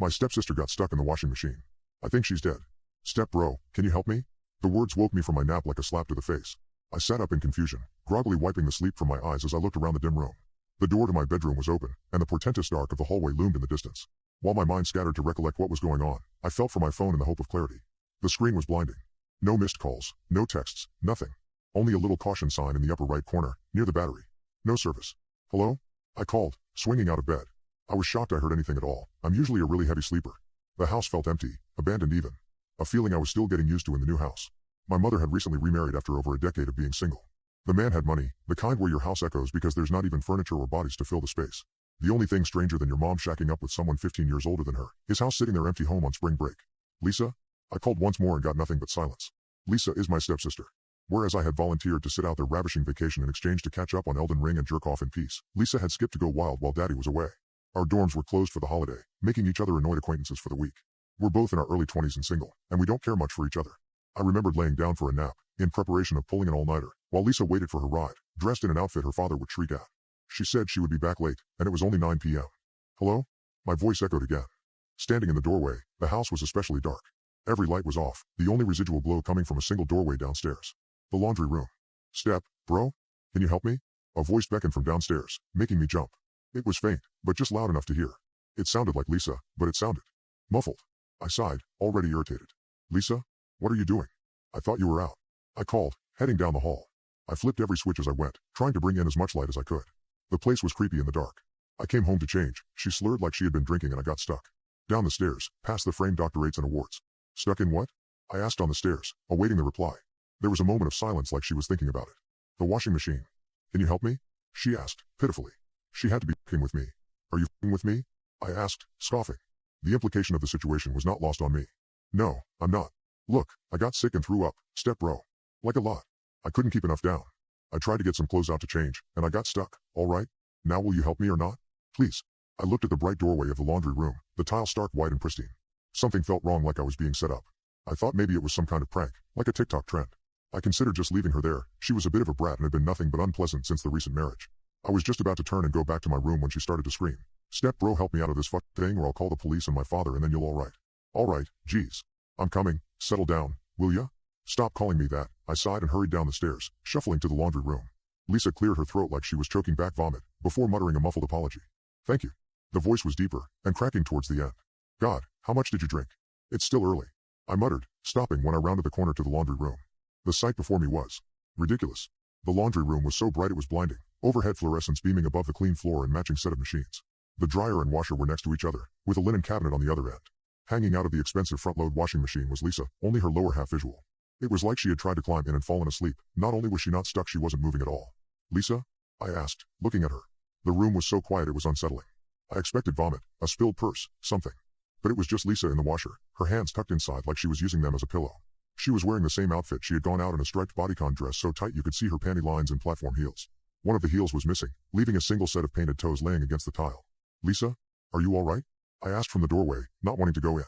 My stepsister got stuck in the washing machine. I think she's dead. Step bro, can you help me? The words woke me from my nap like a slap to the face. I sat up in confusion, groggily wiping the sleep from my eyes as I looked around the dim room. The door to my bedroom was open, and the portentous dark of the hallway loomed in the distance. While my mind scattered to recollect what was going on, I felt for my phone in the hope of clarity. The screen was blinding. No missed calls, no texts, nothing. Only a little caution sign in the upper right corner, near the battery. No service. Hello? I called, swinging out of bed. I was shocked I heard anything at all. I'm usually a really heavy sleeper. The house felt empty, abandoned even. A feeling I was still getting used to in the new house. My mother had recently remarried after over a decade of being single. The man had money, the kind where your house echoes because there's not even furniture or bodies to fill the space. The only thing stranger than your mom shacking up with someone 15 years older than her, his house sitting there empty home on spring break. Lisa? I called once more and got nothing but silence. Lisa is my stepsister. Whereas I had volunteered to sit out their ravishing vacation in exchange to catch up on Elden Ring and jerk off in peace, Lisa had skipped to go wild while Daddy was away. Our dorms were closed for the holiday, making each other annoyed acquaintances for the week. We're both in our early 20s and single, and we don't care much for each other. I remembered laying down for a nap, in preparation of pulling an all-nighter, while Lisa waited for her ride, dressed in an outfit her father would shriek at. She said she would be back late, and it was only 9 p.m. Hello? My voice echoed again. Standing in the doorway, the house was especially dark. Every light was off, the only residual glow coming from a single doorway downstairs. The laundry room. Step, bro? Can you help me? A voice beckoned from downstairs, making me jump. It was faint, but just loud enough to hear. It sounded like Lisa, but it sounded muffled. I sighed, already irritated. Lisa? What are you doing? I thought you were out. I called, heading down the hall. I flipped every switch as I went, trying to bring in as much light as I could. The place was creepy in the dark. I came home to change. She slurred like she had been drinking and I got stuck. Down the stairs, past the framed doctorates and awards. Stuck in what? I asked on the stairs, awaiting the reply. There was a moment of silence like she was thinking about it. The washing machine. Can you help me? She asked, pitifully. She had to be f***ing with me. Are you f***ing with me? I asked, scoffing. The implication of the situation was not lost on me. No, I'm not. Look, I got sick and threw up, step bro. Like a lot. I couldn't keep enough down. I tried to get some clothes out to change, and I got stuck. All right? Now will you help me or not? Please. I looked at the bright doorway of the laundry room, the tile stark white and pristine. Something felt wrong, like I was being set up. I thought maybe it was some kind of prank, like a TikTok trend. I considered just leaving her there. She was a bit of a brat and had been nothing but unpleasant since the recent marriage. I was just about to turn and go back to my room when she started to scream. Step bro, help me out of this thing or I'll call the police and my father and then you'll all right. All right, geez. I'm coming, settle down, will ya? Stop calling me that, I sighed and hurried down the stairs, shuffling to the laundry room. Lisa cleared her throat like she was choking back vomit, before muttering a muffled apology. Thank you. The voice was deeper, and cracking towards the end. God, how much did you drink? It's still early. I muttered, stopping when I rounded the corner to the laundry room. The sight before me was ridiculous. The laundry room was so bright it was blinding, overhead fluorescence beaming above the clean floor and matching set of machines. The dryer and washer were next to each other, with a linen cabinet on the other end. Hanging out of the expensive front-load washing machine was Lisa, only her lower half visible. It was like she had tried to climb in and fallen asleep. Not only was she not stuck, she wasn't moving at all. Lisa? I asked, looking at her. The room was so quiet it was unsettling. I expected vomit, a spilled purse, something. But it was just Lisa in the washer, her hands tucked inside like she was using them as a pillow. She was wearing the same outfit. She had gone out in a striped bodycon dress so tight you could see her panty lines and platform heels. One of the heels was missing, leaving a single set of painted toes laying against the tile. Lisa? Are you all right? I asked from the doorway, not wanting to go in.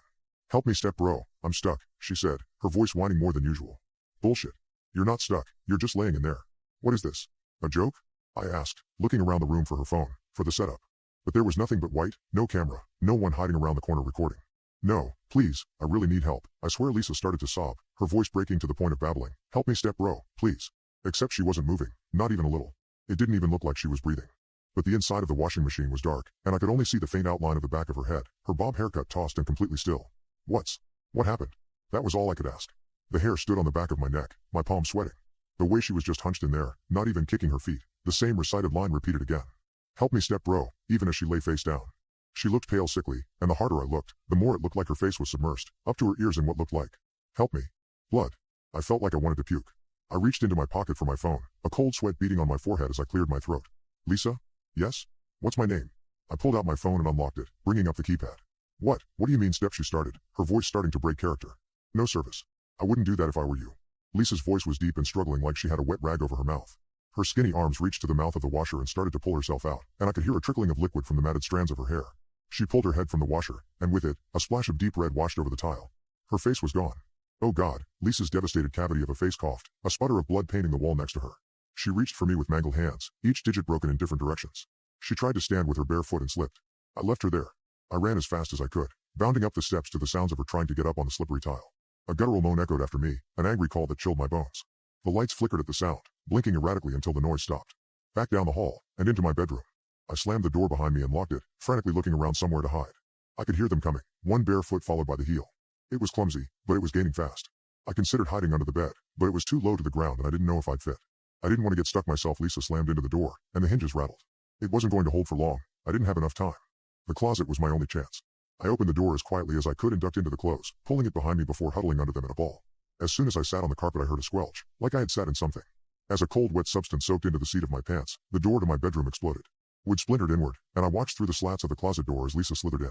Help me, step bro, I'm stuck, she said, her voice whining more than usual. Bullshit. You're not stuck, you're just laying in there. What is this? A joke? I asked, looking around the room for her phone, for the setup. But there was nothing but white, no camera, no one hiding around the corner recording. No, please, I really need help. I swear. Lisa started to sob, her voice breaking to the point of babbling. Help me, step bro, please. Except she wasn't moving, not even a little. It didn't even look like she was breathing. But the inside of the washing machine was dark, and I could only see the faint outline of the back of her head, her bob haircut tossed and completely still. What happened? That was all I could ask. The hair stood on the back of my neck, my palms sweating. The way she was just hunched in there, not even kicking her feet, the same recited line repeated again. Help me, step bro, even as she lay face down. She looked pale, sickly, and the harder I looked, the more it looked like her face was submersed, up to her ears in what looked like. Help me. Blood. I felt like I wanted to puke. I reached into my pocket for my phone, a cold sweat beating on my forehead as I cleared my throat. Lisa? Yes? What's my name? I pulled out my phone and unlocked it, bringing up the keypad. What do you mean, step? She started, her voice starting to break character. No service. I wouldn't do that if I were you. Lisa's voice was deep and struggling like she had a wet rag over her mouth. Her skinny arms reached to the mouth of the washer and started to pull herself out, and I could hear a trickling of liquid from the matted strands of her hair. She pulled her head from the washer, and with it, a splash of deep red washed over the tile. Her face was gone. Oh God, Lisa's devastated cavity of a face coughed, a sputter of blood painting the wall next to her. She reached for me with mangled hands, each digit broken in different directions. She tried to stand with her bare foot and slipped. I left her there. I ran as fast as I could, bounding up the steps to the sounds of her trying to get up on the slippery tile. A guttural moan echoed after me, an angry call that chilled my bones. The lights flickered at the sound, blinking erratically until the noise stopped. Back down the hall, and into my bedroom. I slammed the door behind me and locked it, frantically looking around somewhere to hide. I could hear them coming, one bare foot followed by the heel. It was clumsy, but it was gaining fast. I considered hiding under the bed, but it was too low to the ground and I didn't know if I'd fit. I didn't want to get stuck myself. Lisa slammed into the door, and the hinges rattled. It wasn't going to hold for long. I didn't have enough time. The closet was my only chance. I opened the door as quietly as I could and ducked into the clothes, pulling it behind me before huddling under them in a ball. As soon as I sat on the carpet I heard a squelch, like I had sat in something. As a cold wet substance soaked into the seat of my pants, the door to my bedroom exploded. Wood splintered inward, and I watched through the slats of the closet door as Lisa slithered in.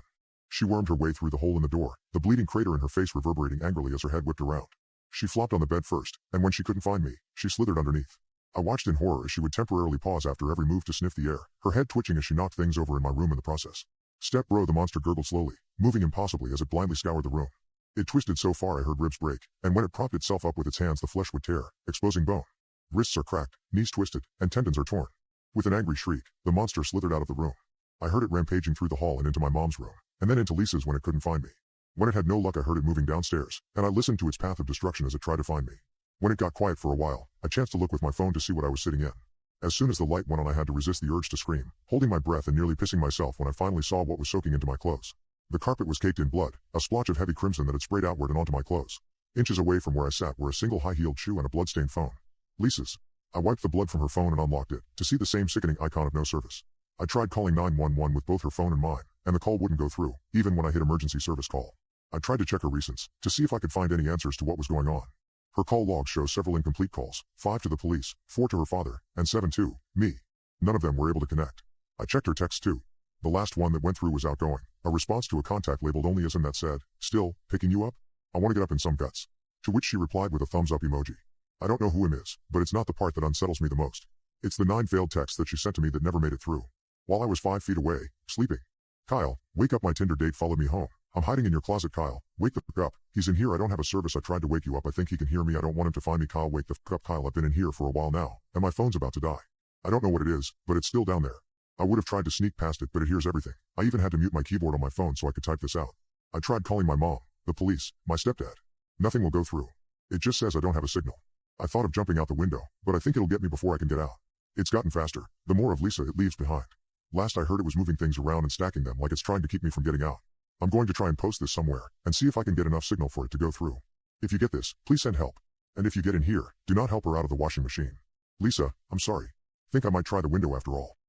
She wormed her way through the hole in the door, the bleeding crater in her face reverberating angrily as her head whipped around. She flopped on the bed first, and when she couldn't find me, she slithered underneath. I watched in horror as she would temporarily pause after every move to sniff the air, her head twitching as she knocked things over in my room in the process. Step bro, the monster gurgled slowly, moving impossibly as it blindly scoured the room. It twisted so far I heard ribs break, and when it propped itself up with its hands the flesh would tear, exposing bone. Wrists are cracked, knees twisted, and tendons are torn. With an angry shriek, the monster slithered out of the room. I heard it rampaging through the hall and into my mom's room, and then into Lisa's when it couldn't find me. When it had no luck I heard it moving downstairs, and I listened to its path of destruction as it tried to find me. When it got quiet for a while, I chanced to look with my phone to see what I was sitting in. As soon as the light went on I had to resist the urge to scream, holding my breath and nearly pissing myself when I finally saw what was soaking into my clothes. The carpet was caked in blood, a splotch of heavy crimson that had sprayed outward and onto my clothes. Inches away from where I sat were a single high-heeled shoe and a blood-stained phone. Lisa's. I wiped the blood from her phone and unlocked it, to see the same sickening icon of no service. I tried calling 911 with both her phone and mine, and the call wouldn't go through, even when I hit emergency service call. I tried to check her recents, to see if I could find any answers to what was going on. Her call logs show several incomplete calls, 5 to the police, 4 to her father, and 7 to me. None of them were able to connect. I checked her texts too. The last one that went through was outgoing, a response to a contact labeled only as in that said, "Still, picking you up? I want to get up in some guts." To which she replied with a thumbs up emoji. I don't know who him is, but it's not the part that unsettles me the most. It's the 9 failed texts that she sent to me that never made it through. While I was 5 feet away, sleeping. "Kyle, wake up, my Tinder date followed me home. I'm hiding in your closet, Kyle. Wake the fuck up. He's in here. I don't have a service. I tried to wake you up. I think he can hear me. I don't want him to find me. Kyle, wake the fuck up, Kyle. I've been in here for a while now, and my phone's about to die. I don't know what it is, but it's still down there. I would have tried to sneak past it, but it hears everything. I even had to mute my keyboard on my phone so I could type this out. I tried calling my mom, the police, my stepdad. Nothing will go through. It just says I don't have a signal. I thought of jumping out the window, but I think it'll get me before I can get out. It's gotten faster, the more of Lisa it leaves behind. Last I heard it was moving things around and stacking them like it's trying to keep me from getting out. I'm going to try and post this somewhere, and see if I can get enough signal for it to go through. If you get this, please send help. And if you get in here, do not help her out of the washing machine. Lisa, I'm sorry. Think I might try the window after all.